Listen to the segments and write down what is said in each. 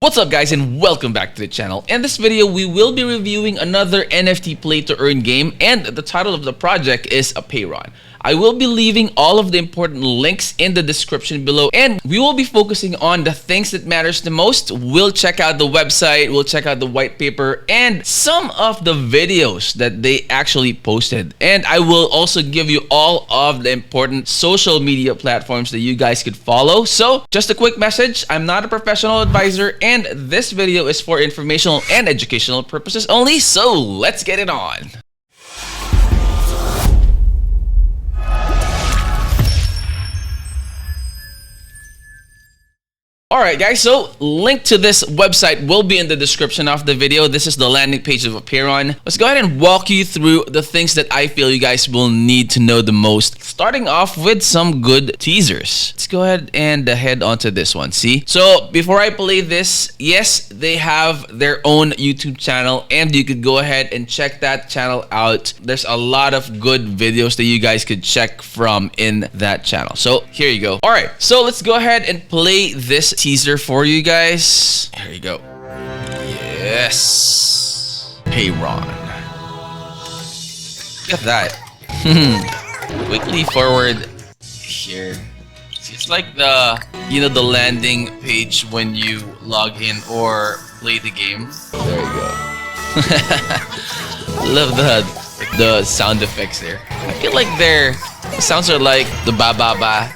What's up guys, and welcome back to the channel. In this video, we will be reviewing another NFT play to earn game, and the title of the project is Apeiron. I will be leaving all of the important links in the description below, and we will be focusing on the things that matters the most. We'll check out the website, we'll check out the white paper, and some of the videos that they actually posted. And I will also give you all of the important social media platforms that you guys could follow. So just a quick message, I'm not a professional advisor, and this video is for informational and educational purposes only, so let's get it on. Alright guys, so link to this website will be in the description of the video. This is the landing page of Apeiron. Let's go ahead and walk you through the things that I feel you guys will need to know the most. Starting off with some good teasers. Let's go ahead and head onto this one. See? So before I play this, yes, they have their own YouTube channel, and you could go ahead and check that channel out. There's a lot of good videos that you guys could check from in that channel. So here you go. Alright, so let's go ahead and play this teaser for you guys. Here you go. Yes. Apeiron. Look at that. Quickly forward here. It's like the, the landing page when you log in or play the game. There you go. Love the sound effects there. I feel like the sounds are like the ba ba ba.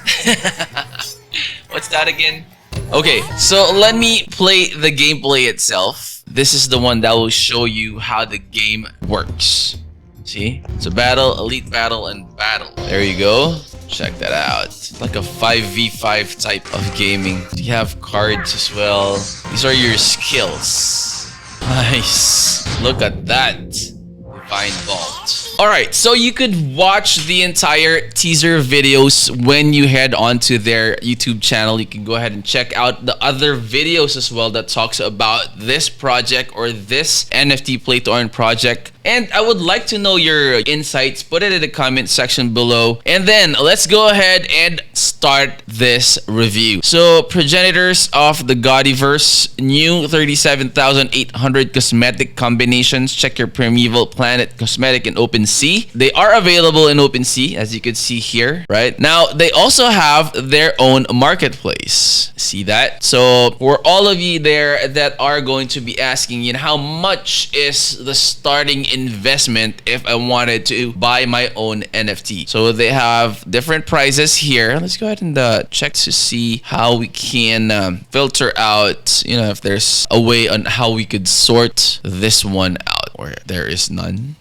What's that again? Okay, so let me play the gameplay itself. This is the one that will show you how the game works. See? It's a battle, elite battle, and battle. There you go. Check that out. It's like a 5v5 type of gaming. You have cards as well. These are your skills. Nice. Look at that. Divine Vault. Alright, so you could watch the entire teaser videos when you head onto their YouTube channel. You can go ahead and check out the other videos as well that talks about this project or this NFT play to earn project. And I would like to know your insights. Put it in the comment section below. And then let's go ahead and start this review. So, progenitors of the Godiverse, new 37,800 cosmetic combinations. Check your Primeval Planet cosmetic in OpenSea. They are available in OpenSea, as you can see here, right? Now, they also have their own marketplace. See that? So, for all of you there that are going to be asking, how much is the starting investment if I wanted to buy my own NFT? So they have different prices here. Let's go ahead and check to see how we can filter out, if there's a way on how we could sort this one out, or there is none.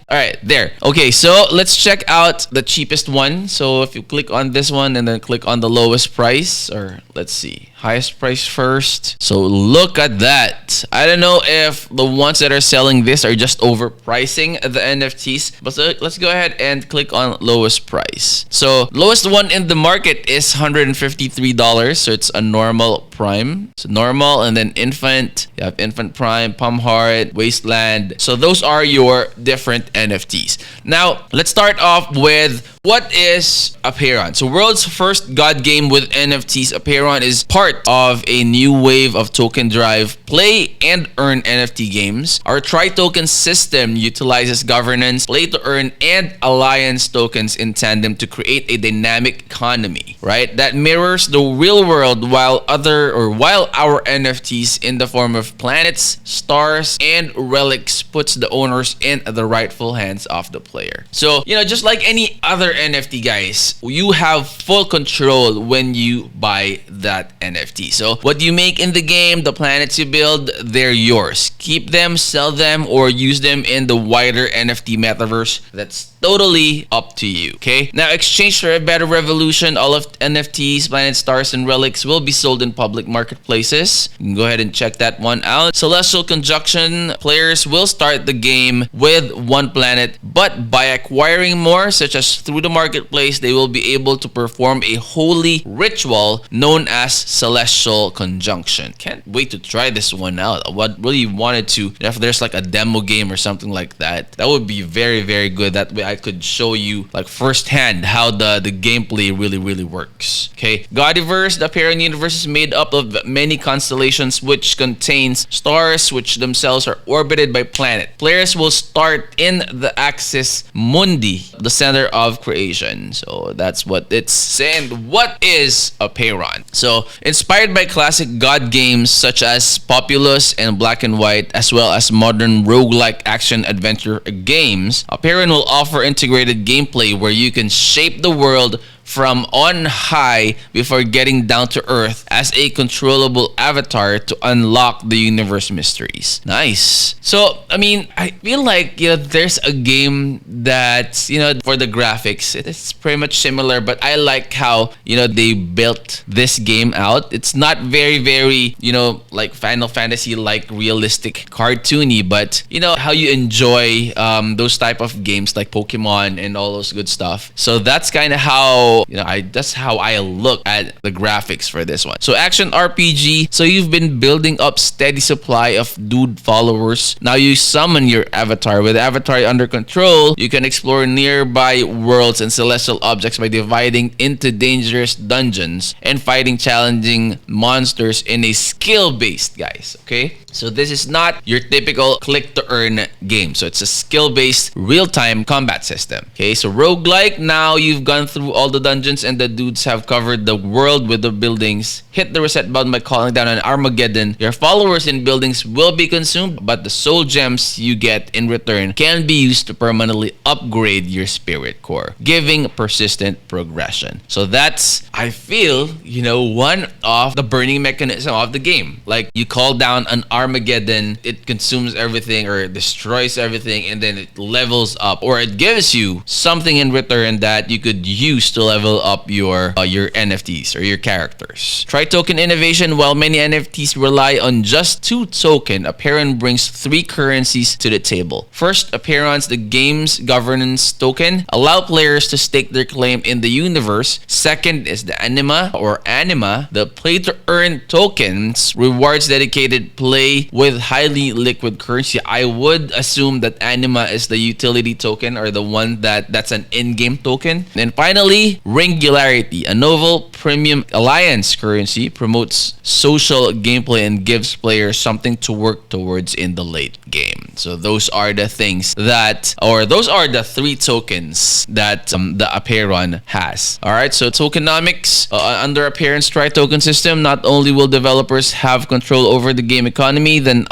All right, there. Okay, so let's check out the cheapest one. So if you click on this one and then click on the lowest price, or let's see, highest price first. So look at that. I don't know if the ones that are selling this are just overpricing the NFTs, but let's go ahead and click on lowest price. So lowest one in the market is $153. So it's a normal prime. So normal, and then infant. You have infant prime, palm heart, wasteland. So those are your different NFTs. Now, let's start off with what is Apeiron. So world's first god game with NFTs, Apeiron is part of a new wave of token drive, play and earn NFT games. Our tri-token system utilizes governance, play to earn, and alliance tokens in tandem to create a dynamic economy, right? That mirrors the real world, while our NFTs in the form of planets, stars, and relics puts the owners in the rightful hands of the player. So, just like any other NFT, guys, you have full control when you buy that NFT. So what you make in the game, the planets you build, they're yours. Keep them, sell them, or use them in the wider NFT metaverse. That's totally up to you. Okay, now exchange for a better revolution. All of NFTs, planets, stars, and relics will be sold in public marketplaces. You can go ahead and check that one out. Celestial Conjunction players will start the game with one planet, but by acquiring more, such as through the the marketplace, they will be able to perform a holy ritual known as Celestial Conjunction. Can't wait to try this one out. What really wanted to, if there's like a demo game or something like that, that would be very, very good. That way I could show you like firsthand how the gameplay really works. Okay, Godiverse, the Apeiron universe, is made up of many constellations which contains stars which themselves are orbited by planets. Players will start in the axis mundi, the center of creation. So that's what it's saying. What is Apeiron? So inspired by classic god games such as Populous and Black and White, as well as modern roguelike action adventure games, Apeiron will offer integrated gameplay where you can shape the world from on high before getting down to earth as a controllable avatar to unlock the universe mysteries. Nice. So, I mean, I feel like, there's a game that, for the graphics, it's pretty much similar, but I like how, they built this game out. It's not very, very, like Final Fantasy, like realistic, cartoony, but, how you enjoy those type of games like Pokemon and all those good stuff. So that's kind of how that's how I look at the graphics for this one. So action RPG. So you've been building up steady supply of dude followers. Now you summon your avatar. With the avatar under control, you can explore nearby worlds and celestial objects by dividing into dangerous dungeons and fighting challenging monsters in a skill-based, guys. Okay? So this is not your typical click-to-earn game. So it's a skill-based, real-time combat system. Okay, so roguelike, now you've gone through all the dungeons and the dudes have covered the world with the buildings. Hit the reset button by calling down an Armageddon. Your followers in buildings will be consumed, but the soul gems you get in return can be used to permanently upgrade your spirit core, giving persistent progression. So that's, I feel, one of the burning mechanism of the game. Like, you call down an Armageddon, it consumes everything or destroys everything, and then it levels up, or it gives you something in return that you could use to level up your NFTs or your characters. Try token innovation. While many NFTs rely on just 2 tokens, Apeiron brings 3 currencies to the table. First, Apeiron's the game's governance token, allow players to stake their claim in the universe. Second is the Anima, the play to earn tokens, rewards dedicated play with highly liquid currency. I would assume that Anima is the utility token, or the one that's an in-game token. And finally, Ringularity, a novel premium alliance currency, promotes social gameplay and gives players something to work towards in the late game. So those are the things those are the 3 tokens that the Apeiron has. Alright, so tokenomics. Under Apeiron's tri-token system, not only will developers have control over the game economy, then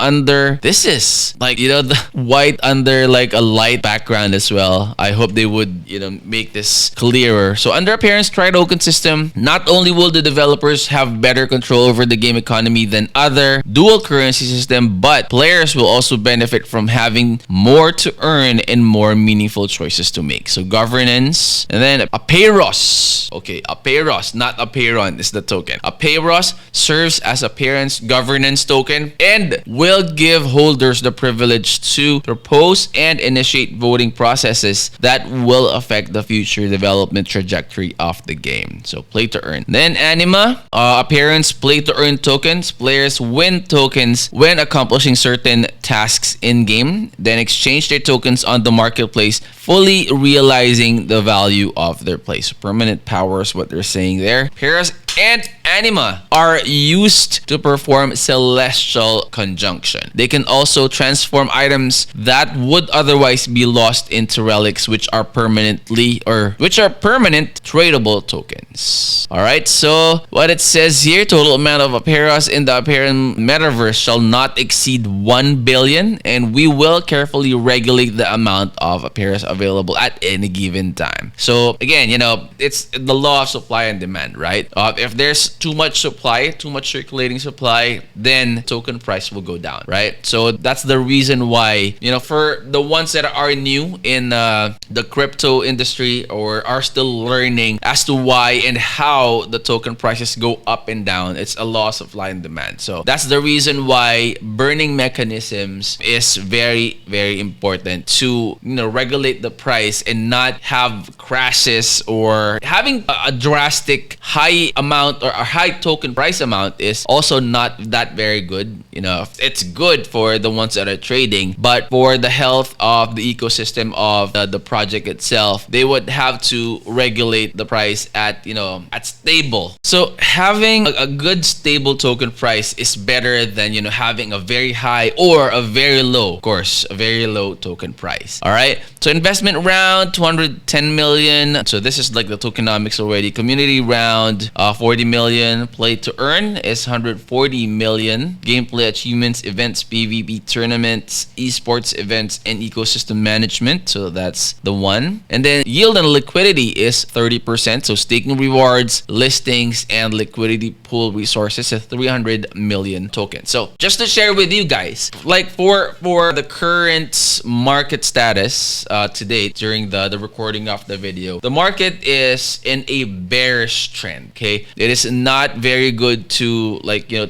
this is like, the white under like a light background as well. I hope they would, make this clearer. So under Apeiron's tri-token system, not only will the developers have better control over the game economy than other dual currency system, but players will also benefit from having more to earn and more meaningful choices to make. So governance, and then Apeiros. Okay, Apeiros, not Apeiron is the token. Apeiros serves as Apeiron's governance token and will give holders the privilege to propose and initiate voting processes that will affect the future development trajectory of the game. So play to earn. Then Anima, Apeiron's play to earn tokens. Players win tokens when accomplishing certain tasks in game, then exchange their tokens on the marketplace, fully realizing the value of their play. So permanent powers, what they're saying there. Apeiros and Anima are used to perform celestial conjunction. They can also transform items that would otherwise be lost into relics, which are permanent tradable tokens. Alright, so what it says here, total amount of Apeiros in the Apeiron metaverse shall not exceed 1 billion, and we will carefully regulate the amount of Apeiros available at any given time. So again, it's the law of supply and demand, right? If there's too much supply, too much circulating supply, then token price will go down, right? So that's the reason why, for the ones that are new in the crypto industry or are still learning as to why and how the token prices go up and down, it's a law of supply and demand. So that's the reason why burning mechanisms is very, very important to, regulate the price and not have crashes, or having a drastic high amount or a high token price amount is also not that very good. It's good for the ones that are trading, but for the health of the ecosystem of the project itself, they would have to regulate the price at stable. So having a good stable token price is better than having a very high or a very low, of course, a very low token price. All right. So investment round 210 million. So this is like the tokenomics already. Community round 40 million. Play to earn is 140 million. Gameplay achievements, events, PvP tournaments, esports events, and ecosystem management. So that's the one. And then yield and liquidity is 30%. So staking rewards, listings, and liquidity pool resources is 300 million tokens. So just to share with you guys, like for the current market status to date during the recording of the video, the market is in a bearish trend. Okay, it is not very good to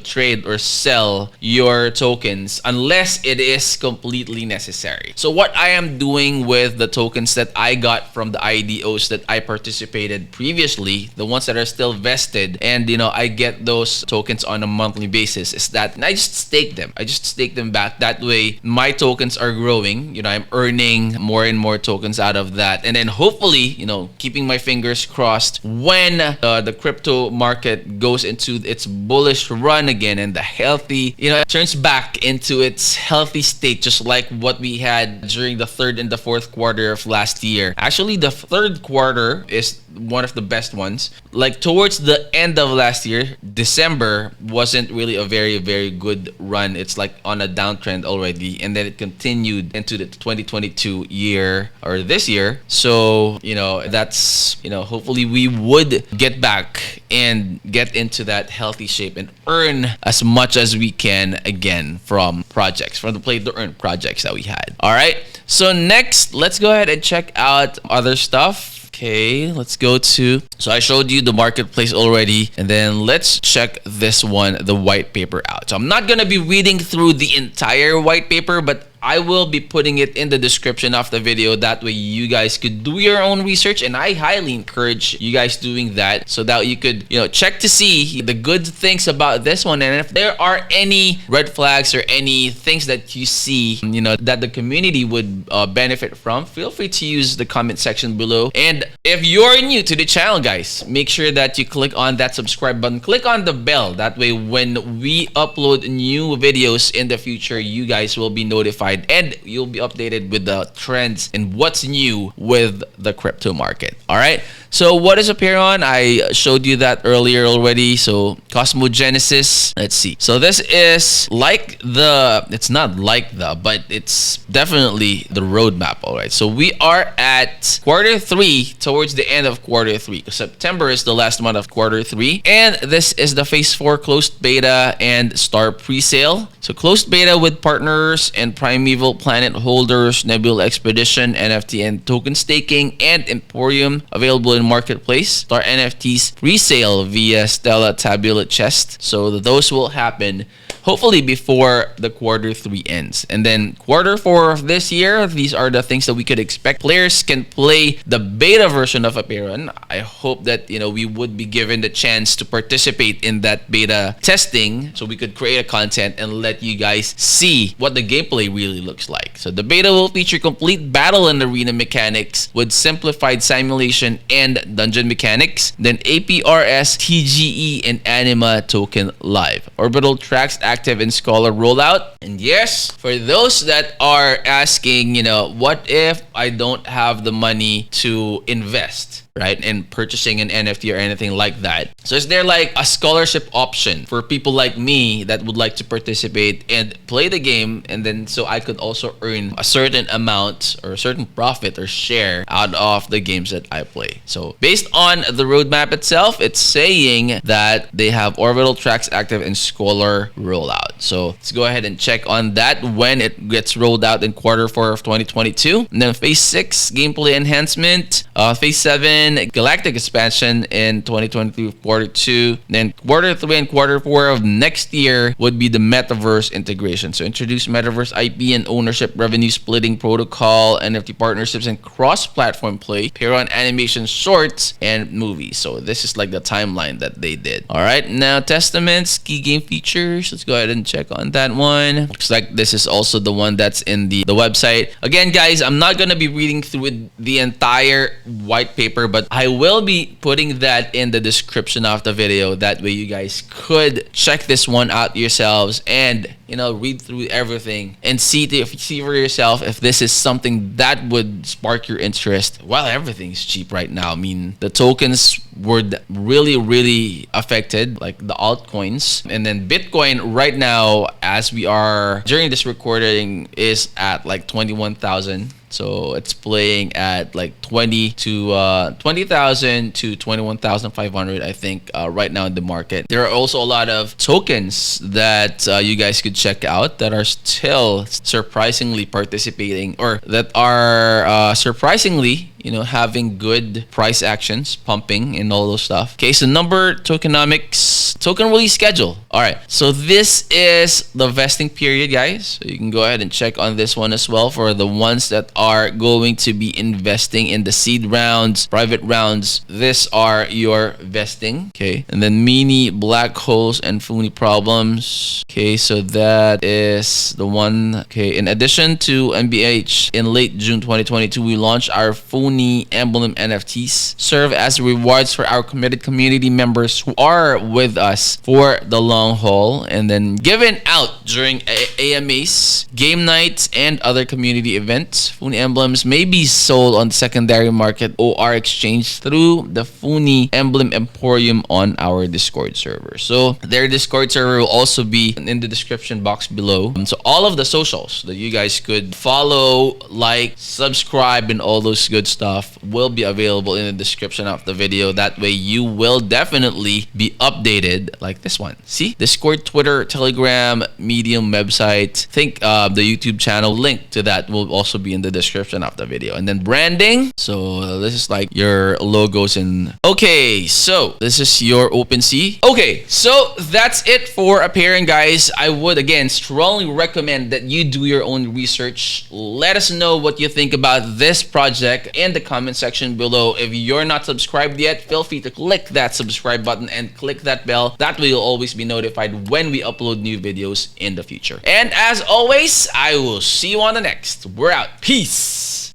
trade or sell your tokens unless it is completely necessary. So what I am doing with the tokens that I got from the IDOs that I participated previously, the ones that are still vested, and I get those tokens on a monthly basis, is that I just stake them. I just stake them back. That way my tokens are growing. I'm earning more and more tokens out of that, and then hopefully, keeping my fingers crossed, when the crypto market goes into its bullish run again and the healthy, turns back into its healthy state, just like what we had during the third and the fourth quarter of last year. Actually, the third quarter is one of the best ones. Like towards the end of last year, December wasn't really a very, very good run. It's like on a downtrend already, and then it continued into the 2022 year, or this year. So that's hopefully we would get back and get into that healthy shape and earn as much as we can again from the play to earn projects that we had. All right, so next, let's go ahead and check out other stuff. Okay, let's go to, so I showed you the marketplace already, and then let's check this one, the white paper out. So I'm not gonna be reading through the entire white paper, but I will be putting it in the description of the video. That way you guys could do your own research, and I highly encourage you guys doing that, so that you could check to see the good things about this one, and if there are any red flags or any things that you see that the community would benefit from, feel free to use the comment section below. And if you're new to the channel, guys, make sure that you click on that subscribe button, click on the bell. That way when we upload new videos in the future, you guys will be notified and you'll be updated with the trends and what's new with the crypto market. All right, so what is Apeiron? I showed you that earlier already. So Cosmogenesis, let's see. So this is like it's not like but it's definitely the roadmap. All right, so we are at quarter 3, towards the end of quarter 3. September is the last month of quarter 3, and this is the phase 4 closed beta and star pre-sale. So closed beta with partners and Primeval Planet holders, Nebula Expedition, NFT and token staking, and Emporium available in marketplace. Star NFTs pre-sale via Stella Tabula Chest. So those will happen hopefully before the quarter 3 ends. And then quarter 4 of this year, these are the things that we could expect. Players can play the beta version of Apeiron. I hope that we would be given the chance to participate in that beta testing, so we could create a content and let you guys see what the gameplay really looks like. So the beta will feature complete battle and arena mechanics with simplified simulation and dungeon mechanics. Then APRS, TGE, and Anima token live. Orbital tracks active in Scholar rollout. And yes, for those that are asking, what if I don't have the money to invest? right, in purchasing an NFT or anything like that. So is there like a scholarship option for people like me that would like to participate and play the game, and then so I could also earn a certain amount or a certain profit or share out of the games that I play? So based on the roadmap itself, it's saying that they have orbital tracks active in Scholar rollout. So let's go ahead and check on that when it gets rolled out in Q4 of 2022. And then Phase 6, gameplay enhancement. Phase 7, galactic expansion in 2022 Q2. Then Q3 and Q4 of next year would be the metaverse integration. So introduce metaverse IP and ownership, revenue splitting protocol, NFT partnerships, and cross-platform play, Apeiron animation shorts, and movies. So this is like the timeline that they did. All right, now testaments, key game features. Let's go ahead and check on that one. Looks like this is also the one that's in the website. Again, guys, I'm not gonna be reading through the entire white paper, but I will be putting that in the description of the video. That way you guys could check this one out yourselves and, you know, read through everything and see for yourself if this is something that would spark your interest. Well, everything's cheap right now. I mean, the tokens were really affected, like the altcoins. And then Bitcoin right now, as we are during this recording, is at like 21,000. So it's playing at like 20,000 to 21,500, I think, right now in the market. There are also a lot of tokens that you guys could check out that are still surprisingly participating, or that are surprisingly, you know, having good price actions, pumping and all those stuff. Okay, so number tokenomics, token release schedule. All right, so this is the vesting period, guys. So you can go ahead and check on this one as well for the ones that are going to be investing in the seed rounds, private rounds. This are your vesting. Okay, and then mini black holes and Funi problems. Okay, so that is the one. Okay, in addition to MBH, in late June 2022, we launched our Funi emblem NFTs, serve as rewards for our committed community members who are with us for the long haul, and then given out during AMAs, game nights, and other community events. Funi emblems may be sold on the secondary market or are exchanged through the Funi Emblem Emporium on our Discord server. So their Discord server will also be in the description box below. So all of the socials that you guys could follow, like, subscribe, and all those good stuff will be available in the description of the video. That way you will definitely be updated, like this one. See, Discord, Twitter, Telegram, Medium, website. Think the YouTube channel link to that will also be in the description of the video. And then branding, so this is like your logos. And okay, so this is your OpenSea. Okay, so that's it for Apeiron, guys. I would again strongly recommend that you do your own research. Let us know what you think about this project in the comment section below. If you're not subscribed yet, feel free to click that subscribe button and click that bell. That way you'll always be notified when we upload new videos in the future. And as always, I will see you on the next. We're out. Peace.